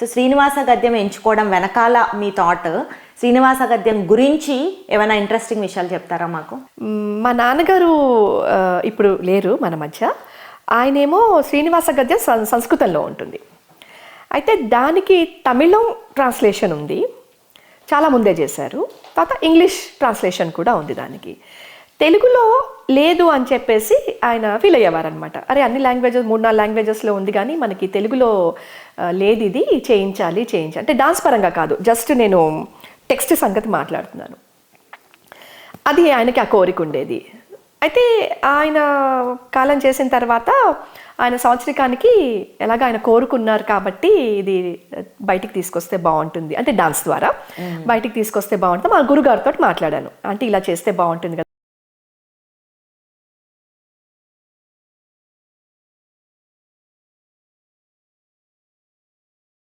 So Srinivasa గద్యం ఎంచుకోవడం వెనకాల మీ thought, Srinivasa గద్యం గురించి ఏమైనా ఇంట్రెస్టింగ్ విషయాలు చెప్తారా మాకు? మా నాన్నగారు ఇప్పుడు లేరు మన మధ్య. ఆయనేమో శ్రీనివాస గద్యం సంస్కృతంలో ఉంటుంది. అయితే దానికి తమిళం ట్రాన్స్లేషన్ ఉంది, చాలా ముందే చేశారు. తర్వాత ఇంగ్లీష్ ట్రాన్స్లేషన్ కూడా ఉంది దానికి. తెలుగులో లేదు అని చెప్పేసి ఆయన ఫీల్ అయ్యేవారనమాట. అరే అన్ని లాంగ్వేజెస్ 3-4 లాంగ్వేజెస్లో ఉంది కానీ మనకి తెలుగులో లేదు, ఇది చేయించాలి. అంటే డాన్స్ పరంగా కాదు, జస్ట్ నేను టెక్స్ట్ సంగతి మాట్లాడుతున్నాను. అది ఆయనకి ఆ కోరిక ఉండేది. అయితే ఆయన కాలం చేసిన తర్వాత ఆయన సంవత్సరికానికి ఎలాగ ఆయన కోరుకున్నారు కాబట్టి ఇది బయటికి తీసుకొస్తే బాగుంటుంది, అంటే డాన్స్ ద్వారా బయటికి తీసుకొస్తే బాగుంటుంది. మా గురుగారితో మాట్లాడాను, అంటే ఇలా చేస్తే బాగుంటుంది కదా.